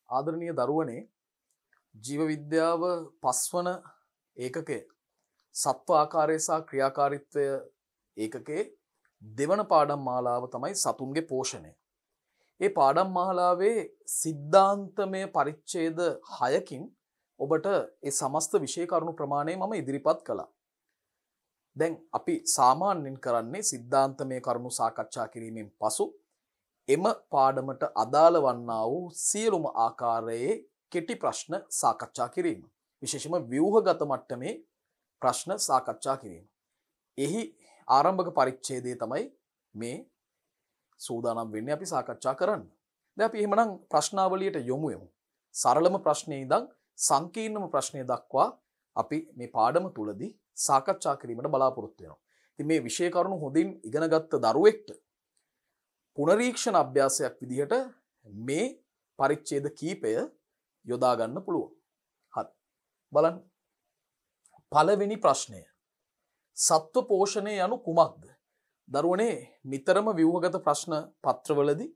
ආදරණීය දරුවනේ ජීව විද්‍යාව පස්වන ඒකකයේ සත්ව ආකාරය සහ ක්‍රියාකාරීත්වය ඒකකයේ දෙවන පාඩම් මාලාව තමයි සතුන්ගේ පෝෂණය. ඒ පාඩම් මාලාවේ සිද්ධාන්තමය පරිච්ඡේද 6කින් ඔබට ඒ සමස්ත විෂය කරුණු ප්‍රමාණය මම ඉදිරිපත් කළා. දැන් අපි සාමාන්‍යයෙන් කරන්නේ සිද්ධාන්තමය කරුණු සාකච්ඡා කිරීමෙන් පසු එම පාඩමට අදාළ වන්නා වූ සියලුම ආකාරයේ කෙටි ප්‍රශ්න සාකච්ඡා කිරීම. විශේෂයෙන්ම ව්‍යුහගත මට්ටමේ ප්‍රශ්න සාකච්ඡා කිරීම. එහි ආරම්භක පරිච්ඡේදය තමයි මේ සූදානම් වෙන්නේ අපි සාකච්ඡා කරන්න. දැන් අපි එහෙමනම් ප්‍රශ්නාවලියට යොමු වෙමු. සරලම ප්‍රශ්නේ ඉඳන් සංකීර්ණම ප්‍රශ්නය දක්වා අපි මේ පාඩම තුලදී සාකච්ඡා කිරීමට බලාපොරොත්තු වෙනවා. ඉතින් මේ විෂය කරුණු හොඳින් ඉගෙනගත්ත දරුවෙක්ට පුනරීක්ෂණ අභ්‍යාසයක් විදිහට මේ පරිච්ඡේද කීපය යොදා ගන්න පුළුවන්. හරි. බලන්න. පළවෙනි ප්‍රශ්නය. සත්ව පෝෂණය යනු කුමක්ද? දරුවනේ නිතරම ව්‍යුහගත ප්‍රශ්න පත්‍රවලදී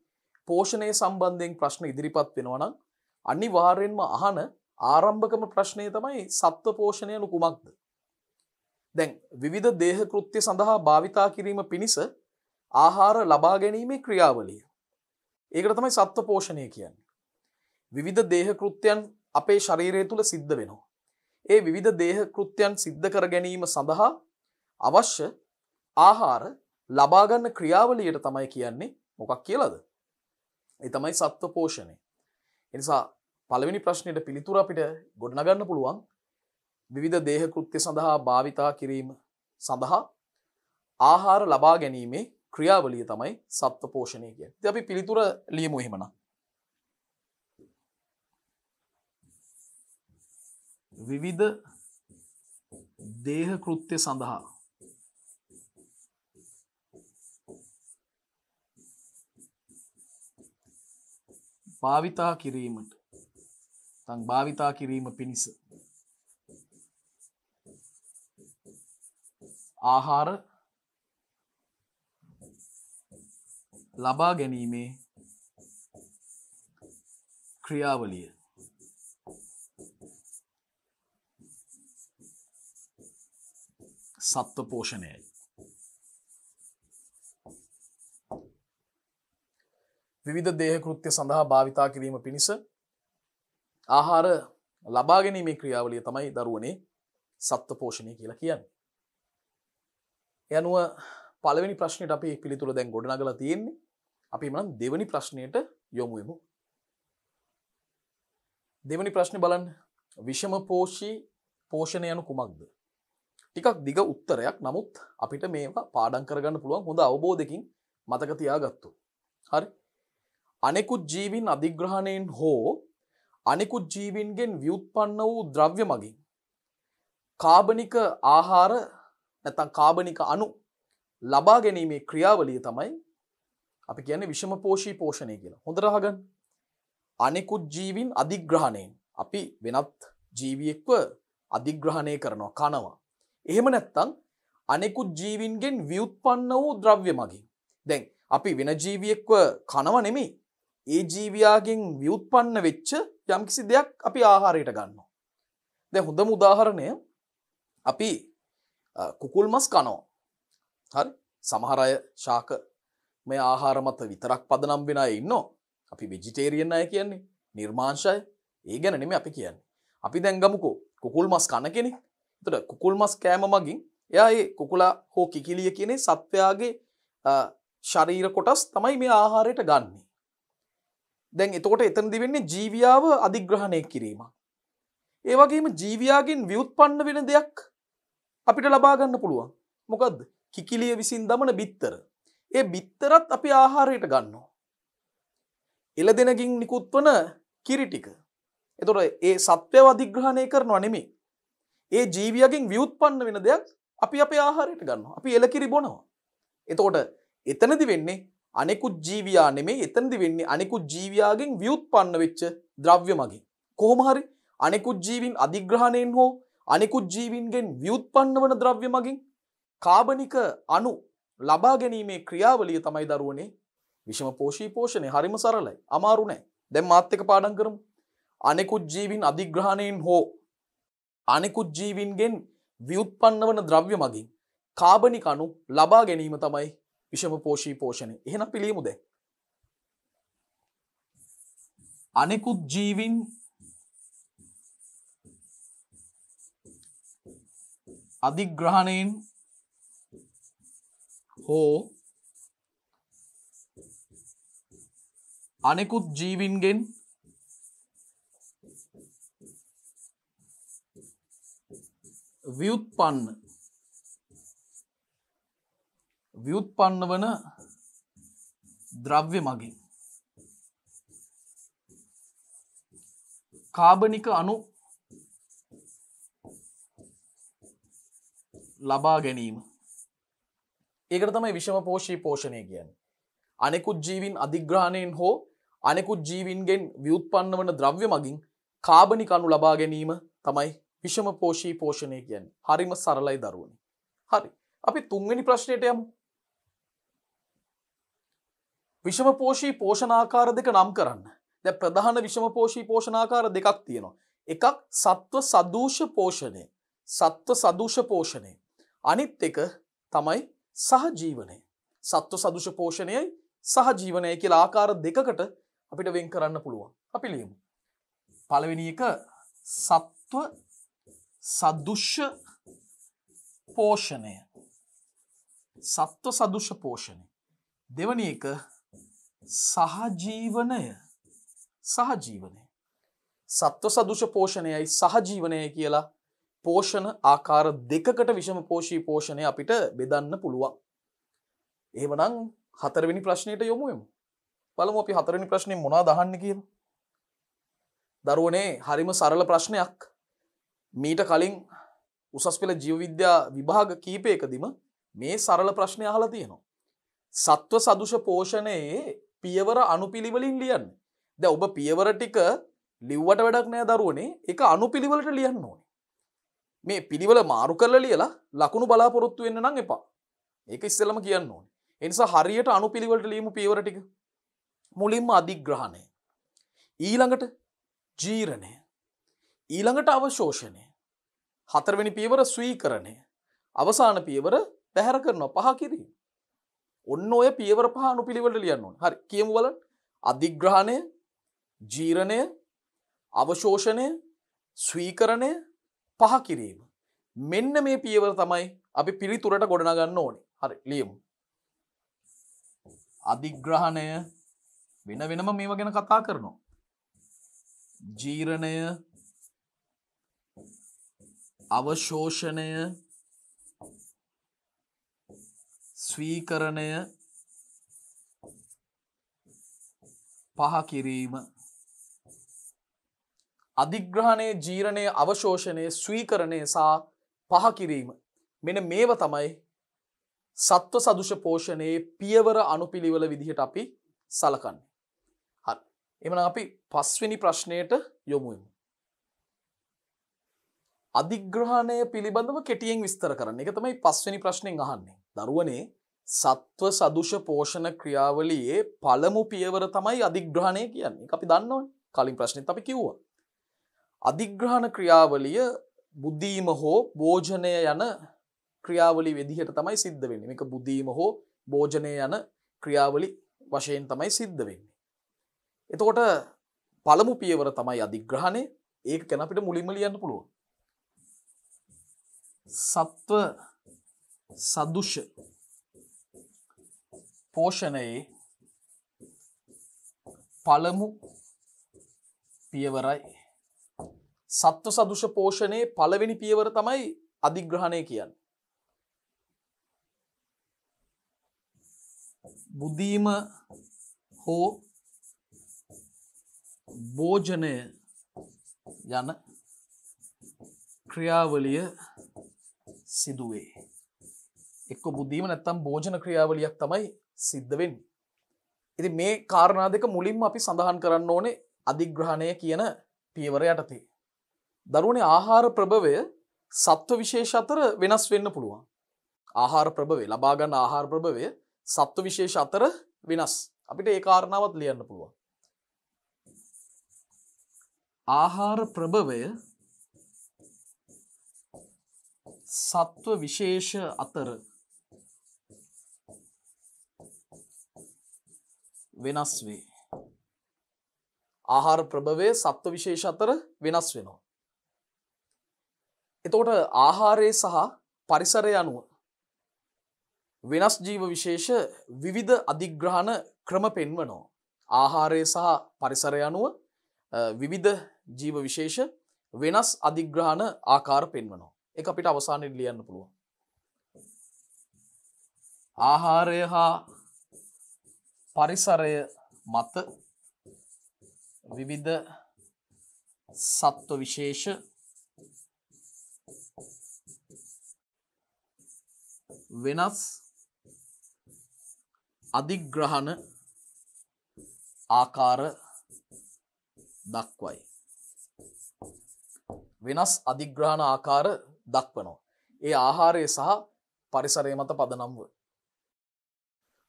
පෝෂණය සම්බන්ධයෙන් ප්‍රශ්න ඉදිරිපත් වෙනවා නම් අනිවාර්යෙන්ම අහන ආරම්භකම ප්‍රශ්නය තමයි සත්ව පෝෂණය යනු කුමක්ද? දැන් විවිධ දේහ කෘත්‍ය සඳහා භාවිතා කිරීම පිණිස ආහාර ලබා ගැනීමේ ක්‍රියාවලිය. ඒකට තමයි සත්ව පෝෂණය කියන්නේ. විවිධ දේහ කෘත්‍යයන් අපේ ශරීරය තුල සිද්ධ වෙනවා. ඒ විවිධ දේහ කෘත්‍යයන් සිද්ධ කර ගැනීම සඳහා අවශ්‍ය ආහාර ලබා ගන්න ක්‍රියාවලියට තමයි කියන්නේ මොකක් කියලාද? ඒ තමයි සත්ව පෝෂණය. ඒ නිසා පළවෙනි ප්‍රශ්නෙට පිළිතුර අපිට ගොඩනගන්න පුළුවන් විවිධ දේහ කෘත්‍ය සඳහා භාවිතා කිරීම සඳහා ආහාර ලබා ගැනීමේ ක්‍රියාවලිය තමයි සත්ව පෝෂණය කියන්නේ. ඉතින් අපි පිළිතුර ලියමු එහෙමනම්. විවිධ දේහ කෘත්‍ය සඳහා භාවිතා කිරීමට භාවිතා කිරීම පිණිස ආහාර ලබා ගැනීමේ ක්‍රියාවලිය සත්ව පෝෂණයයි. විවිධ දේහ කෘත්‍ය සඳහා භාවිතා කිරීම පිණිස ආහාර ලබා ගැනීමේ ක්‍රියාවලිය තමයි දරුවනේ සත්ව පෝෂණය කියලා කියන්නේ. ඒ අනුව පළවෙනි ප්‍රශ්නෙට අපි පිළිතුර දැන් ගොඩනගලා තියෙන්නේ. අපි එමනම් දෙවෙනි ප්‍රශ්නයට යොමු වෙමු. දෙවෙනි ප්‍රශ්නේ බලන්න. විෂම පෝෂී පෝෂණය යනු කුමක්ද? ටිකක් දිග උත්තරයක්. නමුත් අපිට මේවා පාඩම් කරගන්න පුළුවන් හොඳ අවබෝධයකින් මතක තියාගත්තොත්. හරි. අනෙකුත් ජීවීන් අධිග්‍රහණයෙන් හෝ අනෙකුත් ජීවීන්ගෙන් ව්‍යුත්පන්න වූ ද්‍රව්‍ය මගින් කාබනික ආහාර නැත්නම් කාබනික අණු ලබා ගැනීමේ ක්‍රියාවලිය තමයි අපි කියන්නේ විෂම පෝෂී පෝෂණය කියලා. හොඳට අහගන්න. අනෙකුත් ජීවීන් අධිග්‍රහණයෙන් අපි වෙනත් ජීවියෙක්ව අධිග්‍රහණය කරනවා, කනවා. එහෙම නැත්නම් අනෙකුත් ජීවීන්ගෙන් ව්‍යුත්පන්න වූ ද්‍රව්‍ය මගින්. දැන් අපි වෙන ජීවියෙක්ව කනව නෙමෙයි. ඒ ජීවියාගෙන් ව්‍යුත්පන්න වෙච්ච යම්කිසි දෙයක් අපි ආහාරයට ගන්නවා. දැන් හොඳම උදාහරණය අපි කුකුල් මස් කනවා. හරි? සමහර අය ශාක මේ ආහාර මත විතරක් පදනම් වෙන අය ඉන්නවා. අපි වෙජිටේරියන් අය කියන්නේ නිර්මාංශය. ඒ ගැන නෙමෙයි අපි කියන්නේ. අපි දැන් ගමුකෝ කුකුල් මස් කන කෙනෙක්. එතකොට කුකුල් මස් කෑම මගින් එයා ඒ කුකුලා හෝ කිකිලිය කියන සත්වයාගේ ශරීර කොටස් තමයි මේ ආහාරයට ගන්නෙ. දැන් එතකොට එතනදි වෙන්නේ ජීවියාව අධිග්‍රහණය කිරීම. ඒ වගේම ජීවියාගෙන් ව්‍යුත්පන්න වෙන දෙයක් අපිට ලබා ගන්න පුළුවන්. මොකද්ද? කිකිලිය විසින් දමන බිත්තර. ඒ බිත්තරත් අපි ආහාරයට ගන්නවා. එළදෙනකින් නිකුත් වන කිරි ටික. එතකොට ඒ සත්වයව අධිග්‍රහණය කරනවා නෙමෙයි. ඒ ජීවියාගෙන් ව්‍යුත්පන්න වෙන දෙයක් අපි අපේ ආහාරයට ගන්නවා. අපි එළකිරි බොනවා. එතකොට එතනදි වෙන්නේ අනෙකුත් ජීවියා නෙමෙයි. එතනදි වෙන්නේ අනෙකුත් ජීවියාගෙන් ව්‍යුත්පන්න වෙච්ච ද්‍රව්‍ය මගින්. කොහොම හරි අනෙකුත් ජීවීන් අධිග්‍රහණයෙන් හෝ අනෙකුත් ජීවීන්ගෙන් ව්‍යුත්පන්න වන ද්‍රව්‍ය මගින් කාබනික අණු ලබා ගැනීමේ ක්‍රියාවලිය තමයි දරුවනේ විෂම පෝෂී පෝෂණය. හරිම සරලයි. අමාරු නෑ. දැන් මාත් එක්ක පාඩම් කරමු. අනෙකුත් ජීවීන් අධිග්‍රහණයෙන් හෝ අනෙකුත් ජීවීන්ගෙන් ව්‍යුත්පන්න වන ද්‍රව්‍ය මගින් කාබනික අණු ලබා ගැනීම තමයි විෂම පෝෂී පෝෂණය. එහෙනම් පිළියමු දැන්. අනෙකුත් ජීවීන් අධිග්‍රහණයෙන් හෝ අනෙකුත් ජීවීන්ගෙන් ව්‍යුත්පන්න වන ද්‍රව්‍ය මගින් කාබනික අණු ලබා ගැනීම. ඒකට තමයි විෂම පෝෂී පෝෂණය කියන්නේ. අනෙකුත් ජීවීන් අධිග්‍රහණයෙන් හෝ අනෙකුත් ජීවීන්ගෙන් ව්‍යුත්පන්න වන ද්‍රව්‍ය මගින් කාබනික අණු ලබා ගැනීම තමයි විෂම පෝෂී පෝෂණය කියන්නේ. හරිම සරලයි දරුවනේ. හරි. අපි තුන්වෙනි ප්‍රශ්නයට යමු. විෂම පෝෂී පෝෂණාකාර දෙක නම් කරන්න. දැන් ප්‍රධාන විෂම පෝෂී පෝෂණාකාර දෙකක් තියෙනවා. එකක් සත්ව සදූෂ පෝෂණය. සත්ව සදූෂ පෝෂණය. අනිත් එක තමයි සහජීවනය. සත්ව සදූෂ පෝෂණයයි සහජීවනයයි කියලා ආකාර දෙකකට අපිට වෙන් කරන්න පුළුවන්. අපි ලියමු. පළවෙනි එක සත්ව සදෘශ පෝෂණය. සත්ව සදෘශ පෝෂණය. දෙවැනි එක සහජීවනය. සහජීවනය. සත්ව සදෘශ පෝෂණයයි සහජීවනයයි කියලා පෝෂණ ආකාර දෙකකට විෂම පෝෂී පෝෂණය අපිට බෙදන්න පුළුවන්. එහෙමනම් හතරවෙනි ප්‍රශ්නයට යමු වෙමු. බලමු අපි හතරවෙනි ප්‍රශ්නේ මොනවද අහන්නේ කියලා. දරුවනේ හරිම සරල ප්‍රශ්නයක්. මීට කලින් උසස් පෙළ ජීව විද්‍යා විභාග කීපයකදීම මේ සරල ප්‍රශ්නේ අහලා තියෙනවා. සත්ව සදෘශ පෝෂණයේ පියවර අනුපිළිවෙලින් ලියන්න. දැන් ඔබ පියවර ටික ලිව්වට වැඩක් නෑ දරුවනේ. ඒක අනුපිළිවෙලට ලියන්න ඕනේ. මේ පිළිවෙල මාරු කරලා ලියලා ලකුණු බලාපොරොත්තු වෙන්න නම් එපා. ඒක ඉස්සෙල්ලම කියන්න ඕනේ. ඒ නිසා හරියට අනුපිළිවෙලට ලියමු පියවර ටික. මුලින්ම අධිග්‍රහණය. ඊළඟට ජීරණය. ඊළඟට අවශෝෂණය. හතරවෙනි පියවර ස්වීකරණය. අවසාන පියවර පැහැර කරනවා පහ කිරීම. ඔන්න ඔය පියවර පහ අනුපිළිවෙලට ලියන්න ඕනේ. හරි කියමු බලන්න. අධිග්‍රහණය, ජීරණය, අවශෝෂණය, ස්වීකරණය, පහ කිරීම. මෙන්න මේ පියවර තමයි අපි පිළිතුරට ගොඩනගන්න ඕනේ. හරි ලියමු. අධිග්‍රහණය වෙන වෙනම මේව ගැන කතා කරනවා. ජීරණය, අවශෝෂණය, ස්වීකරණය, පහ කිරීම. අධිග්‍රහණය, ජීරණය, අවශෝෂණය, ස්වීකරණය සහ පහ කිරීම. මෙන්න මේව තමයි සත්ව සදෘශ පෝෂණයේ පියවර අනුපිළිවෙල විදිහට අපි සලකන්නේ. හරි. එහෙනම් අපි පස්වෙනි ප්‍රශ්නයට යමු. අධිග්‍රහණය පිළිබඳව කෙටියෙන් විස්තර කරන්න. ඒක තමයි පස්වෙනි ප්‍රශ්නෙන් අහන්නේ. දරුවනේ සත්ව සදෘශ පෝෂණ ක්‍රියාවලියේ පළමු පියවර තමයි අධිග්‍රහණය කියන්නේ. ඒක අපි දන්නවනේ. කලින් ප්‍රශ්නෙත් අපි කිව්වා. අධිග්‍රහණ ක්‍රියාවලිය බුදීම හෝ භෝජනය යන ක්‍රියාවලි විදිහට තමයි සිද්ධ වෙන්නේ. මේක බුදීම හෝ භෝජනය යන ක්‍රියාවලි වශයෙන් තමයි සිද්ධ වෙන්නේ. එතකොට පළමු පියවර තමයි අධිග්‍රහණය. ඒක ගැන අපිට මුලින්ම ලියන්න පුළුවන්. සත්ව සදෘශ පෝෂණයේ පළමු පියවරයි. සත්ව සදෘශ පෝෂණයේ පළවෙනි පියවර තමයි අධිග්‍රහණය කියන්නේ. බුදීම හෝ භෝජනය යන ක්‍රියාවලිය සිදුවේ. එක්ක බුදීම නැත්තම් භෝජන ක්‍රියාවලියක් තමයි සිද්ධ වෙන්නේ. ඉතින් මේ කාරණා දෙක මුලින්ම අපි සඳහන් කරන්න ඕනේ අධිග්‍රහණය කියන පියවර යටතේ. දරුවනේ ආහාර ප්‍රභවය සත්ව විශේෂ අතර වෙනස් වෙන්න පුළුවන්. ආහාර ප්‍රභවය ලබා ගන්න ආහාර ප්‍රභවය සත්ව විශේෂ අතර වෙනස්. අපිට ඒ කාරණාවත් ලියන්න පුළුවන්. ආහාර ප්‍රභවය සත්ව විශේෂ අතර වෙනස් වේ. ආහාර ප්‍රභවය සත්ව විශේෂ අතර වෙනස් වෙනවා. එතකොට ආහාරය සහ පරිසරය අනුව වෙනස් ජීව විශේෂ විවිධ අධිග්‍රහණ ක්‍රම පෙන්වනවා. ආහාරය සහ පරිසරය අනුව විවිධ ජීව විශේෂ වෙනස් අධිග්‍රහණ ආකාර පෙන්වනවා. ඒක අපිට අවසානයේ ලියන්න පුළුවන්. ආහාරය හා පරිසරය මත විවිධ සත්ව විශේෂ වෙනස් අධිග්‍රහණ ආකාර දක්වයි. වෙනස් අධිග්‍රහණ ආකාර දක්වනවා. ඒ ආහාරය සහ පරිසරය මත පදනම්ව.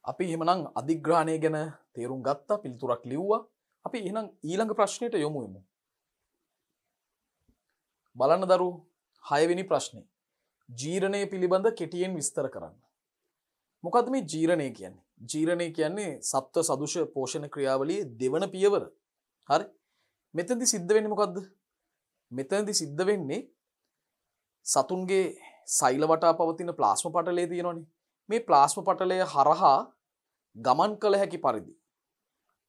අපි එහෙමනම් අධිග්‍රහණය ගැන තේරුම් ගත්තා, පිළිතුරක් ලිව්වා. අපි එහෙනම් ඊළඟ ප්‍රශ්නෙට යමු. බලන්න දරුවෝ 6 වෙනි ප්‍රශ්නේ. ජීර්ණය පිළිබඳ කෙටියෙන් විස්තර කරන්න. මොකද්ද මේ ජීර්ණය කියන්නේ? ජීර්ණය කියන්නේ සත්ව සදුෂ පෝෂණ ක්‍රියාවලියේ දෙවන පියවර. හරි? මෙතනදි සිද්ධ වෙන්නේ මොකද්ද? මෙතනදි සිද්ධ වෙන්නේ සතුන්ගේ සෛල වටා පවතින ප්ලාස්ම පටලය තියෙනවනේ. මේ ප්ලාස්ම පටලය හරහා ගමන් කළ හැකි පරිදි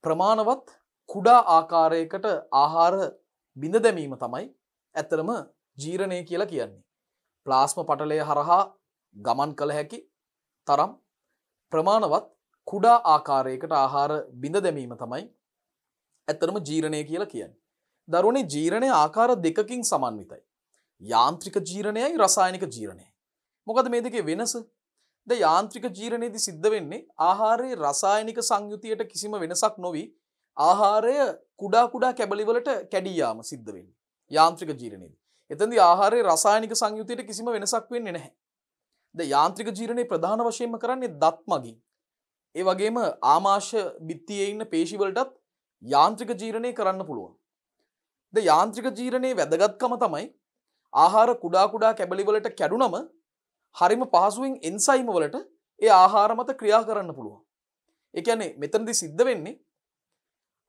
ප්‍රමාණවත් කුඩා ආකාරයකට ආහාර බිඳ දැමීම තමයි ඇත්තටම ජීර්ණය කියලා කියන්නේ. ප්ලාස්ම පටලය හරහා ගමන් කළ හැකි තරම් ප්‍රමාණවත් කුඩා ආකාරයකට ආහාර බිඳ දැමීම තමයි ඇත්තටම ජීර්ණය කියලා කියන්නේ. දරුවනේ ජීර්ණය ආකාර දෙකකින් සමන්විතයි. යාන්ත්‍රික ජීර්ණයයි රසායනික ජීර්ණයයි. මොකද මේ දෙකේ වෙනස? ද යාන්ත්‍රික ජීර්ණයේදී සිද්ධ වෙන්නේ ආහාරයේ රසායනික සංයුතියට කිසිම වෙනසක් නොවි ආහාරය කුඩා කුඩා කැබලි වලට කැඩී යාම සිද්ධ වෙන්නේ යාන්ත්‍රික ජීර්ණයේදී. එතෙන්දී ආහාරයේ රසායනික සංයුතියට කිසිම වෙනසක් වෙන්නේ නැහැ. ද යාන්ත්‍රික ජීර්ණය ප්‍රධාන වශයෙන්ම කරන්නේ දත් මගින්. ඒ වගේම ආමාශය බිත්තියේ ඉන්න පේශි වලටත් යාන්ත්‍රික ජීර්ණය කරන්න පුළුවන්. ද යාන්ත්‍රික ජීර්ණයේ වැදගත්කම තමයි ආහාර කුඩා කුඩා කැබලි වලට කැඩුනම හරිම පහසුවෙන් එන්සයිම වලට ඒ ආහාර මත ක්‍රියා කරන්න පුළුවන්. ඒ කියන්නේ මෙතනදී සිද්ධ වෙන්නේ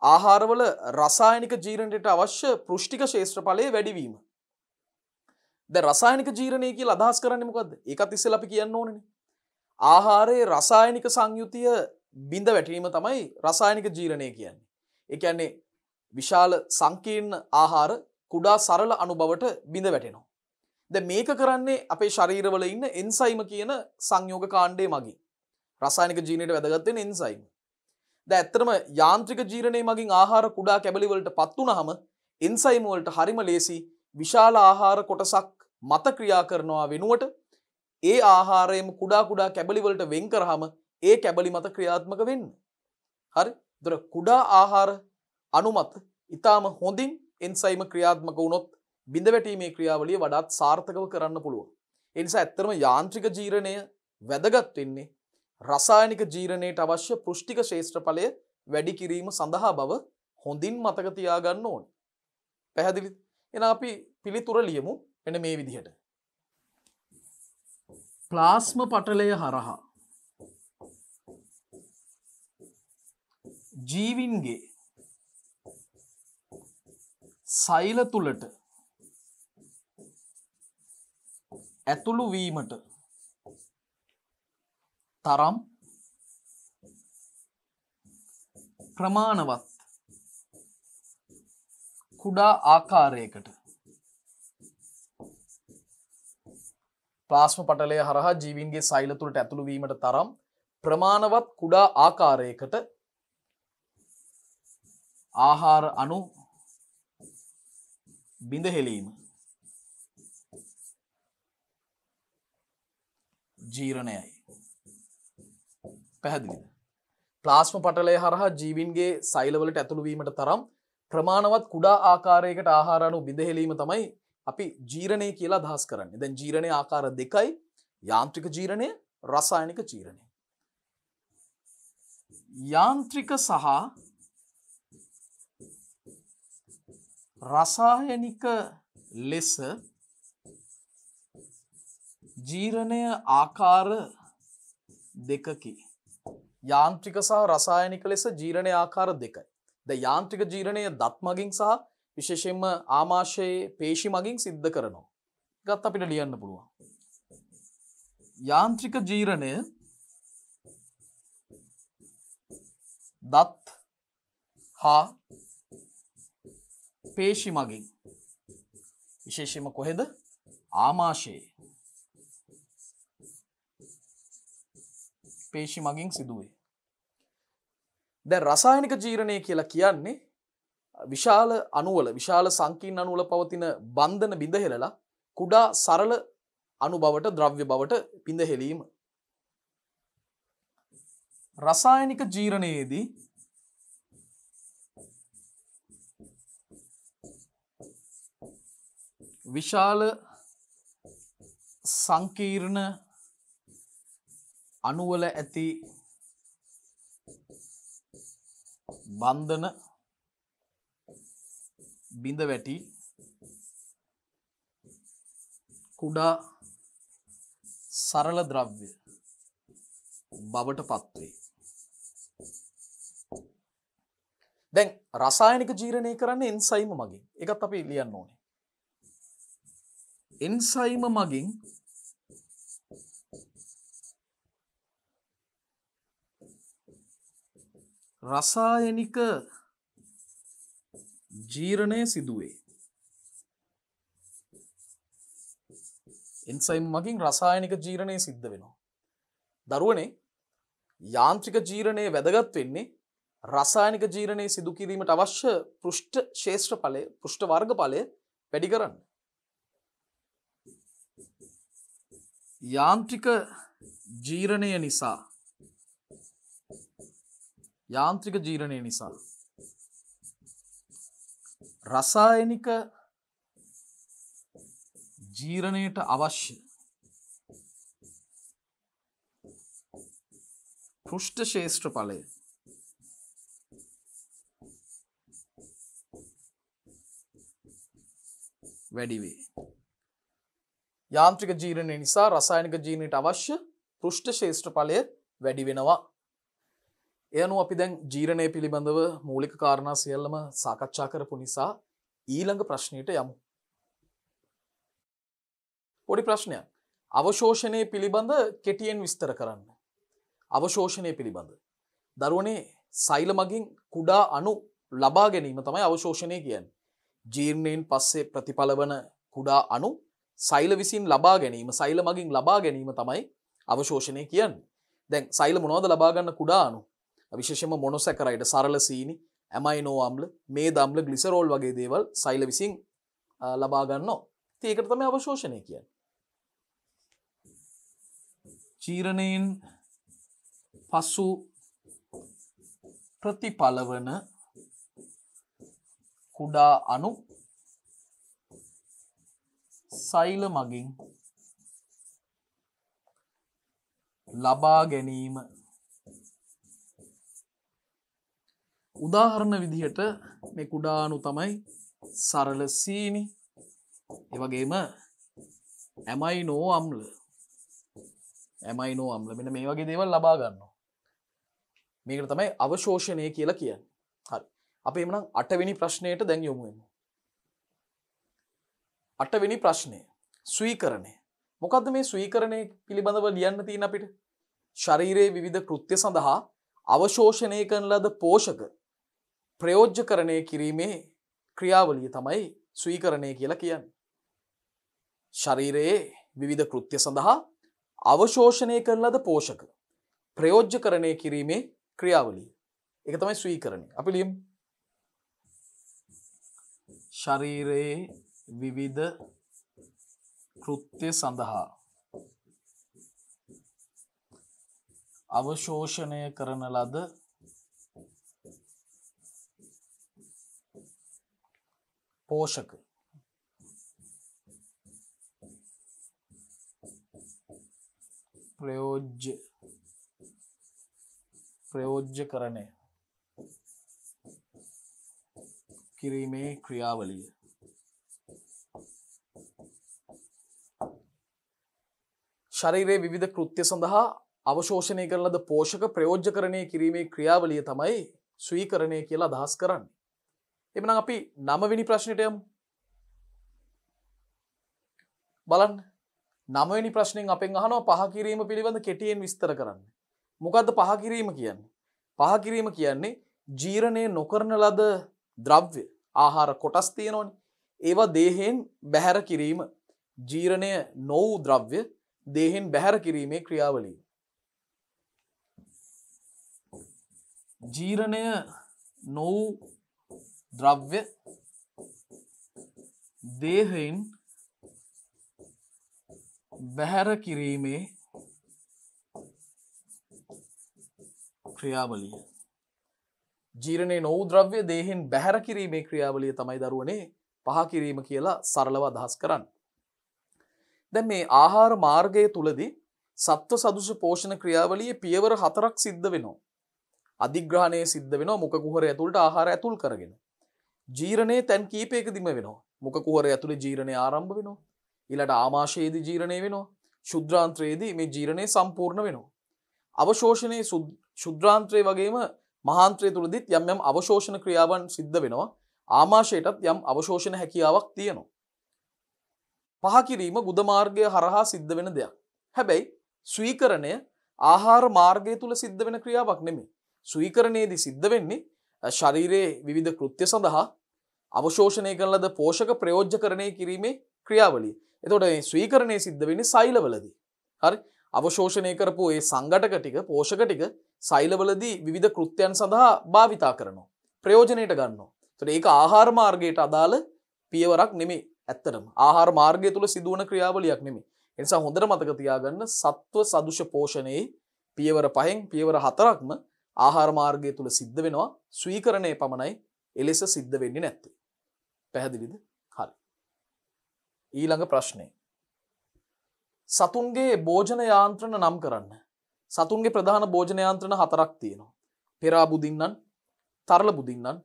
ආහාරවල රසායනික ජීර්ණයට අවශ්‍ය පෘෂ්ටික ක්ෂේත්‍රඵලයේ වැඩිවීම. දැන් රසායනික ජීර්ණය කියලා අදහස් කරන්නේ මොකද්ද? ඒකත් ඉස්සෙල්ලා අපි කියන්න ඕනේනේ. ආහාරයේ රසායනික සංයුතිය බිඳ වැටීම තමයි රසායනික ජීර්ණය කියන්නේ. ඒ කියන්නේ විශාල සංකීර්ණ ආහාර කුඩා සරල අණු බවට බිඳ වැටෙනවා. දැන් මේක කරන්නේ අපේ ශරීරවල ඉන්න එන්සයිම කියන සංයෝග කාණ්ඩය මගින්. රසායනික ජීර්ණයට වැදගත් වෙන එන්සයිම. දැන් ඇත්තටම යාන්ත්‍රික ජීර්ණය මගින් ආහාර කුඩා කැබලි වලටපත් වුනහම එන්සයිම වලට හරිම ලේසි විශාල ආහාර කොටසක් මත ක්‍රියා කරනවා වෙනුවට ඒ ආහාරයම කුඩා කුඩා කැබලි වලට වෙන් කරාම ඒ කැබලි මත ක්‍රියාත්මක වෙන්න. හරි? ඒතර කුඩා ආහාර අණු මත ඊටාම හොඳින් එන්සයිම ක්‍රියාත්මක වුණොත් බිඳ වැටීමේ ක්‍රියාවලිය වඩාත් සාර්ථකව කරන්න පුළුවන්. ඒ නිසා ඇත්තටම යාන්ත්‍රික ජීර්ණය වැදගත් වෙන්නේ රසායනික ජීර්ණයට අවශ්‍ය පෘෂ්ටික ක්ෂේත්‍රඵලය වැඩි කිරීම සඳහා බව හොඳින් මතක තියාගන්න ඕනේ. පැහැදිලිද? එහෙනම් අපි පිළිතුර ලියමු එන්න මේ විදිහට. ප්ලාස්ම පටලය හරහා ජීවින්ගේ සෛල තුලට ඇතුළු වීමට තරම් ප්‍රමාණවත් කුඩා ආකාරයකට ප්ලාස්ම පටලය හරහා ජීවීන්ගේ සෛල තුළට ඇතුළු වීමට තරම් ප්‍රමාණවත් කුඩා ආකාරයකට ආහාර අණු බිඳ හෙලීම ජීර්ණයයි. පැහැදිලිද? ප්ලාස්ම පටලය හරහා ජීවීන්ගේ සෛලවලට ඇතුළු වීමට තරම් ප්‍රමාණවත් කුඩා ආකාරයකට ආහාර අණු බිඳ හෙලීම තමයි අපි ජීර්ණය කියලා අදහස් කරන්නේ. දැන් ජීර්ණයේ ආකාර දෙකයි. යාන්ත්‍රික ජීර්ණය, රසායනික ජීර්ණය. යාන්ත්‍රික සහ රසායනික ලෙස ජීර්ණය ආකාර දෙකකි. යාන්ත්‍රික සහ රසායනික ලෙස ජීර්ණය ආකාර දෙකයි. ද යාන්ත්‍රික ජීර්ණය දත් මගින් සහ විශේෂයෙන්ම ආමාශයේ පේශි මගින් සිද්ධ කරනවා. ගත් අපිට ලියන්න පුළුවන්. යාන්ත්‍රික ජීර්ණය දත් හා පේශි මගින් විශේෂයෙන්ම කොහෙද? ආමාශයේ පේශි මගින් සිදුවේ. දැන් රසායනික ජීර්ණය කියලා කියන්නේ විශාල අණුවල විශාල සංකීර්ණ අණුවල පවතින බන්ධන බිඳ හෙලලා කුඩා සරල අණු බවට ද්‍රව්‍ය බවට බිඳ හෙලීම. රසායනික ජීර්ණයේදී විශාල සංකීර්ණ අණුවල ඇති බන්ධන බිඳ වැටි කුඩා සරල ද්‍රව්‍ය බවට පත්වේ. දැන් රසායනික ජීර්ණය කරන්නේ එන්සයිම මගින්. ඒකත් අපි ලියන්න ඕනේ. එන්සයිම මගින් රසායනික ජීර්ණය සිදුවේ. එන්සයිම් මගින් රසායනික ජීර්ණය සිද්ධ වෙනවා. දරුවනේ යාන්ත්‍රික ජීර්ණය වැදගත් වෙන්නේ රසායනික ජීර්ණය සිදු කිරීමට අවශ්‍ය පෘෂ්ඨ ක්ෂේත්‍රඵලය පෘෂ්ඨ වර්ගඵලය වැඩි කරන්න. යාන්ත්‍රික ජීර්ණය නිසා රසායනික ජීර්ණයට අවශ්‍ය පෘෂ්ඨ ක්ෂේත්‍රඵලය වැඩි වේ. යාන්ත්‍රික ජීර්ණය නිසා රසායනික ජීර්ණයට අවශ්‍ය පෘෂ්ඨ ක්ෂේත්‍රඵලය වැඩි වෙනවා. ඒ අනුව අපි දැන් ජීර්ණය පිළිබඳව මූලික කාරණා සියල්ලම සාකච්ඡා කරපු නිසා ඊළඟ ප්‍රශ්නයට යමු. පොඩි ප්‍රශ්නයක්. අවශෝෂණය පිළිබඳ කෙටියෙන් විස්තර කරන්න. අවශෝෂණය පිළිබඳ. දරුවනේ සෛල මගින් කුඩා අණු ලබා ගැනීම තමයි අවශෝෂණය කියන්නේ. ජීර්ණයෙන් පස්සේ ප්‍රතිඵල වන කුඩා අණු සෛල විසින් ලබා ගැනීම, සෛල මගින් ලබා ගැනීම තමයි අවශෝෂණය කියන්නේ. දැන් සෛල මොනවද ලබා ගන්න කුඩා අණු? විශේෂයෙන්ම මොනොසැකරයිඩ්, සරල සීනි, ඇමයිනෝ අම්ල, මේද අම්ල, ග්ලිසරෝල් වගේ දේවල් සෛල විසින් ලබා ගන්නවා. ඉතින් ඒකට තමයි අවශෝෂණය කියන්නේ. ජීර්ණයෙන් පසු ප්‍රතිඵල වන කුඩා අණු සෛල මගින් ලබා ගැනීම. උදාහරණ විදිහට මේ කුඩා අණු තමයි සරල සීනි, ඒ වගේම ඇමයිනෝ අම්ල. මෙන්න මේ වගේ දේවල් ලබා ගන්නවා. මේකට තමයි අවශෝෂණය කියලා කියන්නේ. හරි. අපි එhmenan 8 වෙනි ප්‍රශ්නයට දැන් යමු වෙමු. 8 වෙනි ප්‍රශ්නය. ස්වීකරණය. මොකද්ද මේ ස්වීකරණය පිළිබඳව ලියන්න තියෙන අපිට? ශරීරයේ විවිධ කෘත්‍ය සඳහා අවශෝෂණය කරන ලද පෝෂක ප්‍රයෝජ්‍යකරණය කිරීමේ ක්‍රියාවලිය තමයි ස්වීකරණය කියලා කියන්නේ. ශරීරයේ විවිධ කෘත්‍ය සඳහා අවශෝෂණය කරන ලද පෝෂක ප්‍රයෝජ්‍යකරණය කිරීමේ ක්‍රියාවලිය. ඒක තමයි ස්වීකරණය. අපි ලියමු. ශරීරයේ විවිධ කෘත්‍ය සඳහා අවශෝෂණය කරන ලද පෝෂක ප්‍රයෝජ්‍යකරණය කිරීමේ ක්‍රියාවලිය. ශරීරයේ විවිධ කෘත්‍ය සඳහා අවශෝෂණය කරන ලද පෝෂක ප්‍රයෝජ්‍යකරණය කිරීමේ ක්‍රියාවලිය තමයි ස්වීකරණය කියලා අදහස් කරන්නේ. එhmenan අපි 9 වෙනි ප්‍රශ්නෙට යමු. බලන්න. 9 වෙනි ප්‍රශ්නෙන් අපෙන් අහනවා පහ කිරීම පිළිබඳ කෙටියෙන් විස්තර කරන්න. මොකද්ද පහ කිරීම කියන්නේ? පහ කිරීම කියන්නේ ජීර්ණය නොකරන ලද ද්‍රව්‍ය ආහාර කොටස් තියෙනවනේ. ඒවා දේහෙන් බැහැර කිරීම. ජීර්ණය නොවූ ද්‍රව්‍ය දේහෙන් බැහැර කිරීමේ ක්‍රියාවලිය. ජීර්ණය නොවූ ද්‍රව්‍ය දේහෙන් බැහැර කිරීමේ ක්‍රියාවලිය. ජීර්ණය නොවූ ද්‍රව්‍ය දේහෙන් බැහැර කිරීමේ ක්‍රියාවලිය තමයි දරුවනේ පහ කිරීම කියලා සරලව අදහස් කරන්නේ. දැන් මේ ආහාර මාර්ගය තුලදී සත්ව සදුෂ පෝෂණ ක්‍රියාවලියේ පියවර 4ක් සිද්ධ වෙනවා. අධිග්‍රහණය සිද්ධ වෙනවා මුඛ කුහරය ඇතුළට ආහාර ඇතුල් කරගෙන. ජීර්ණයේ තැන් කීපයකදීම වෙනවා. මුඛ කුහරය ඇතුලේ ජීර්ණය ආරම්භ වෙනවා. ඊළඟට ආමාශයේදී ජීර්ණය වෙනවා. ශුද්ධාන්ත්‍රයේදී මේ ජීර්ණය සම්පූර්ණ වෙනවා. අවශෝෂණයේ ශුද්ධාන්ත්‍රයේ වගේම මහාන්ත්‍රය තුලදීත් යම් යම් අවශෝෂණ ක්‍රියාවන් සිද්ධ වෙනවා. ආමාශයටත් යම් අවශෝෂණ හැකියාවක් තියෙනවා. පහ කිරීම ගුද මාර්ගය හරහා සිද්ධ වෙන දෙයක්. හැබැයි ස්වීකරණය ආහාර මාර්ගය තුල සිද්ධ වෙන ක්‍රියාවක් නෙමෙයි. ස්වීකරණයේදී සිද්ධ වෙන්නේ ශරීරයේ විවිධ කෘත්‍ය සඳහා අවශෝෂණය කරන ලද පෝෂක ප්‍රයෝජ්‍යකරණය කිරීමේ ක්‍රියාවලිය. එතකොට මේ ස්වීකරණය සිද්ධ වෙන්නේ සෛලවලදී. හරි? අවශෝෂණය කරපු ඒ සංඝටක ටික පෝෂක ටික සෛලවලදී විවිධ කෘත්‍යයන් සඳහා භාවිතා කරනවා. ප්‍රයෝජනෙට ගන්නවා. එතකොට ඒක ආහාර මාර්ගයට අදාළ පියවරක් නෙමෙයි. ඇත්තටම ආහාර මාර්ගය තුල සිදුවන ක්‍රියාවලියක් නෙමෙයි. ඒ නිසා හොඳට මතක තියාගන්න සත්ව සදුෂ පෝෂණයේ පියවර 5න් පියවර 4ක්ම ආහාර මාර්ගය තුල සිද්ධ වෙනවා. ස්වීකරණය පමණයි එලෙස සිද්ධ වෙන්නේ නැත්තේ. පැහැදිලිද? හරි. ඊළඟ ප්‍රශ්නය. සතුන්ගේ භෝජන යාන්ත්‍රණ නම් කරන්න. සතුන්ගේ ප්‍රධාන භෝජන යාන්ත්‍රණ 4ක් තියෙනවා. පෙරා බුදින්නන්, තරල බුදින්නන්,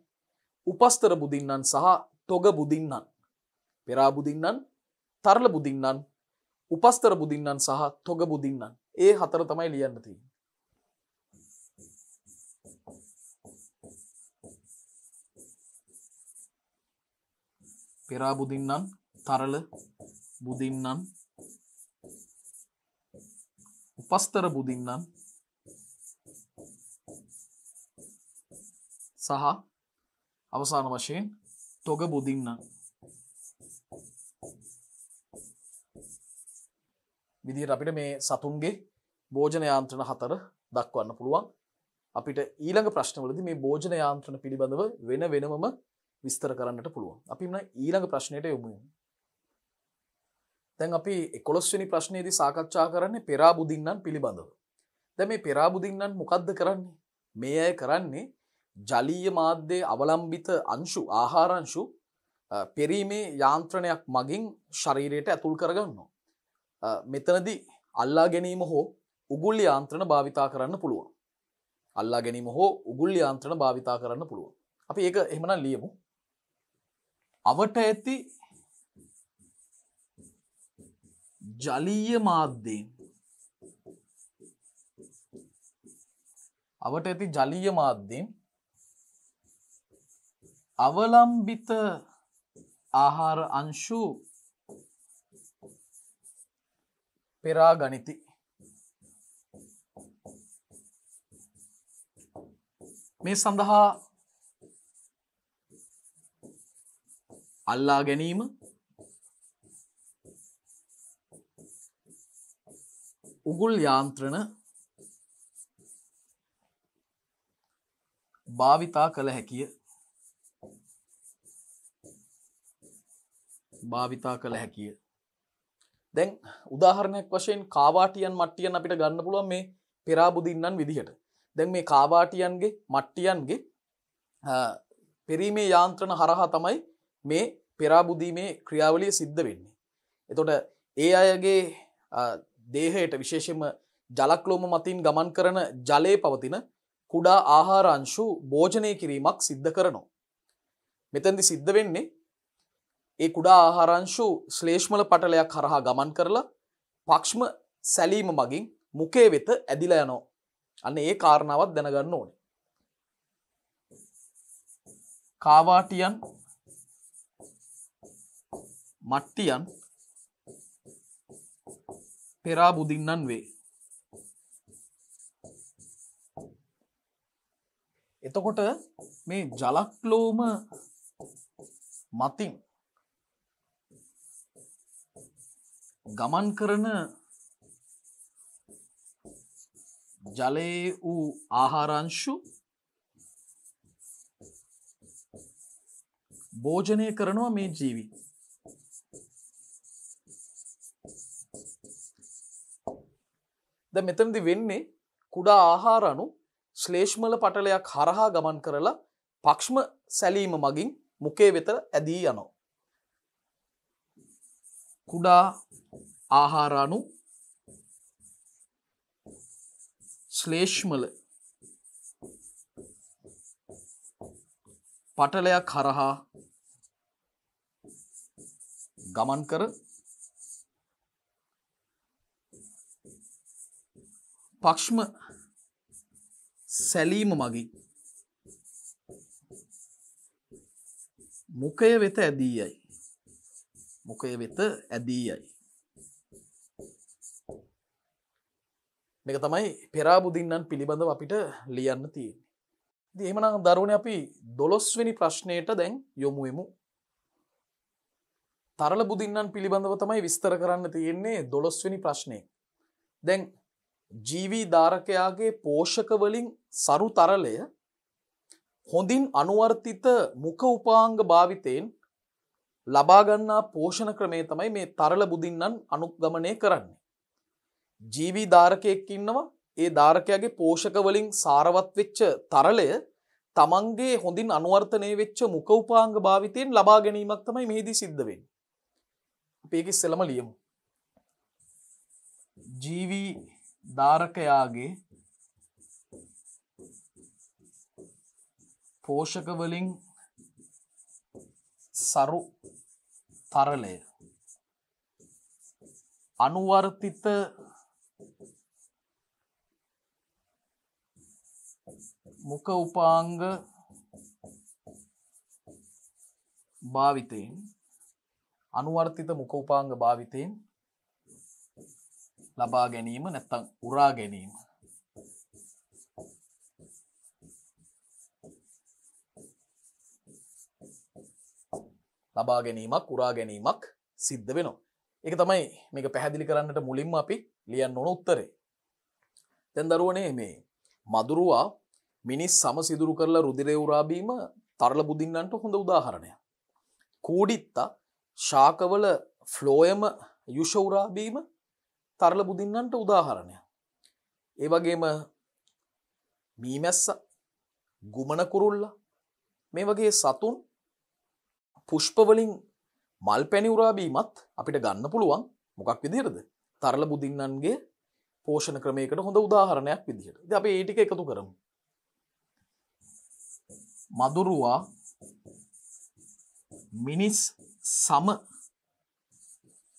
උපස්තර බුදින්නන් සහ තොග බුදින්නන්. පෙරා බුදින්නන්, තරල බුදින්නන්, උපස්තර බුදින්නන් සහ තොග බුදින්නන්. ඒ 4 තමයි ලියන්න තියෙන්නේ. පෙරා බුදින්නන්, තරල බුදින්නන්, උපස්තර බුදින්නන් සහ අවසාන වශයෙන් තොග බුදින්නන්. විදිහට අපිට මේ සතුන්ගේ භෝජන යාන්ත්‍රණ 4 දක්වන්න පුළුවන්. අපිට ඊළඟ ප්‍රශ්නවලදී මේ භෝජන යාන්ත්‍රණ පිළිබඳව වෙනමම විස්තර කරන්නට පුළුවන්. අපි ඊළඟ ප්‍රශ්නයට යමු. දැන් අපි 11 වෙනි ප්‍රශ්නයේදී සාකච්ඡා කරන්නේ පෙරා බුදින්නන් පිළිබඳව. දැන් මේ පෙරා බුදින්නන් මොකද්ද කරන්නේ? මේ අය කරන්නේ ජලීය මාධ්‍යයේ අවලම්බිත අංශු ආහාර අංශු පෙරීමේ යාන්ත්‍රණයක් මගින් ශරීරයට ඇතුල් කරගන්නවා. මෙතනදී අල්ලා ගැනීම හෝ උගුල් යාන්ත්‍රණ භාවිතා කරන්න පුළුවන්. අල්ලා ගැනීම හෝ උගුල් යාන්ත්‍රණ භාවිතා කරන්න පුළුවන්. අපි ඒක එහෙමනම් ලියමු. අවට ඇති ජලීය මාධ්‍යයෙන් අවට ඇති ජලීය මාධ්‍යයෙන් අවලම්බිත ආහාර අංශු පෙරා ගනිති. මේ සඳහා අල්ලා ගැනීම, උගුල් යාන්ත්‍රණ භාවිතා කළ හැකිය. දැන් උදාහරණයක් වශයෙන් කාවාටියන් මට්ටියන් අපිට ගන්න පුළුවන් මේ පෙරා බුදින්නන් විදිහට. දැන් මේ කාවාටියන්ගේ මට්ටියන්ගේ පෙරීමේ යාන්ත්‍රණ හරහා තමයි මේ පෙරා බුදීමේ ක්‍රියාවලිය සිද්ධ වෙන්නේ. එතකොට ඒ අයගේ දේහයට විශේෂයෙන්ම ජලක්ලෝම මතින් ගමන් කරන ජලයේ පවතින කුඩා ආහාර අංශු භෝජනය කිරීමක් සිද්ධ කරනවා. මෙතෙන්දි සිද්ධ වෙන්නේ ඒ කුඩා ආහාරංශු ශ්ලේෂ්මල පටලයක් හරහා ගමන් කරලා පක්ෂම සැලීම මගින් මුඛය වෙත ඇදිලා යනවා. අන්න ඒ කාරණාවත් දැනගන්න ඕනේ. කාවාටියන් මට්ටියන් පෙරා බුදින්නන් වේ. එතකොට මේ ජලක්ලෝම මතින් ගමන් කරන ජලයේ වූ ආහාරංශු භෝජනය කරනවා මේ ජීවි. දැන් මෙතනදී වෙන්නේ කුඩා ආහාර අණු ශ්ලේෂ්මල පටලයක් හරහා ගමන් කරලා පක්ෂම සැලීම මගින් මුඛය වෙත ඇදී යනවා. කුඩා ආහාර අණු ශ්ලේෂ්මල පටලයක් හරහා ගමන් කර පක්ෂම සැලීම මගින් මුඛය වෙත ඇදී යයි. මුඛය වෙත ඇදී යයි. මේක තමයි පෙරාබුදින්නන් පිළිබඳව අපිට ලියන්න තියෙන්නේ. ඉතින් එහෙමනම් දරුවනේ අපි 12 වෙනි ප්‍රශ්නයට දැන් යොමු වෙමු. තරල බුදින්නන් පිළිබඳව තමයි විස්තර කරන්න තියෙන්නේ 12 වෙනි ප්‍රශ්නේ. දැන් ජීවී ධාරකයාගේ පෝෂක වලින් සරු තරලය හොඳින් අනුවර්තිත මුඛ උපාංග භාවිතයෙන් ලබා ගන්නා පෝෂණ ක්‍රමය තමයි මේ තරල බුදින්නන් අනුගමනය කරන්නේ. ජීවී ධාරකයෙක් ඉන්නවා, ඒ ධාරකයාගේ පෝෂක වලින් සාරවත් වෙච්ච තරලය තමන්ගේ හොඳින් අනුවර්තනය වෙච්ච මුඛ උපාංග භාවිතයෙන් ලබා ගැනීමක් තමයි මෙහිදී සිද්ධ වෙන්නේ. අපි ඒක ඉස්සෙල්ලම ලියමු. ජීවී ධාරකයාගේ පෝෂක වලින් සරු තරලය අනුවර්තිත මුඛ උපාංග භාවිතයෙන් අනුවර්තිත මුඛ උපාංග භාවිතයෙන් ලබා ගැනීම නැත්නම් උරා ගැනීම. ලබා ගැනීමක් උරා ගැනීමක් සිද්ධ වෙනවා. ඒක තමයි මේක පැහැදිලි කරන්නට මුලින්ම අපි ලියන්න ඕන උත්තරේ. දැන් දරුවනේ මේ මදුරුවා මිනිස් සම සිදුරු කරලා රුධිරය උරා බීම තරල බුදින්නන්ට හොඳ උදාහරණයක්. කූඩිත්තා ශාකවල ෆ්ලෝයම යුෂ උරා බීම තරල බුදින්නන්ට උදාහරණයක්. ඒ වගේම මීමැස්ස, ගුමන කුරුල්ලා මේ වගේ සතුන් පුෂ්ප වලින් මල් පැණි උරා බීමත් අපිට ගන්න පුළුවන් මොකක් විදිහටද? තරල බුදින්නන්ගේ පෝෂණ ක්‍රමයකට හොඳ උදාහරණයක් විදිහට. ඉතින් අපි ඒ ටික එකතු කරමු. මදුරුවා මිනිස් සම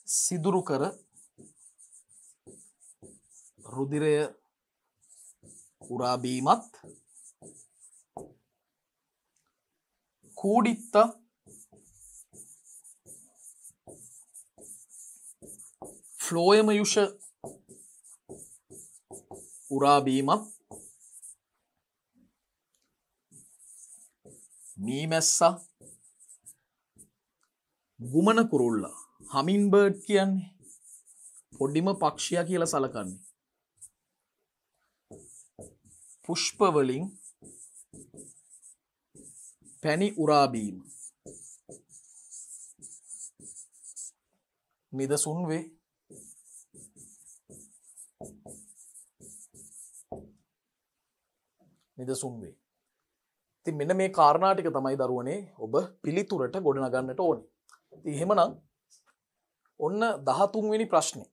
සිදුරු කර රුධිරය උරා බීමත් කූඩිත්තා ෆ්ලෝයම යුෂ උරා බීමත් මීමැස්සා ගුමන කුරුල්ලා හමින් බර්ඩ් කියන්නේ පොඩිම පක්ෂියා කියලා සලකන්නේ. පුෂ්ප වලින් පැණි උරා බීම නිදසුන් වේ. නිදසුන් වේ. ඉතින් මෙන්න මේ කාරණා ටික තමයි දරුවනේ ඔබ පිළිතුරට ගොඩනගන්නට ඕනේ. ඉතින් එහෙමනම් ඔන්න 13 වෙනි ප්‍රශ්නේ.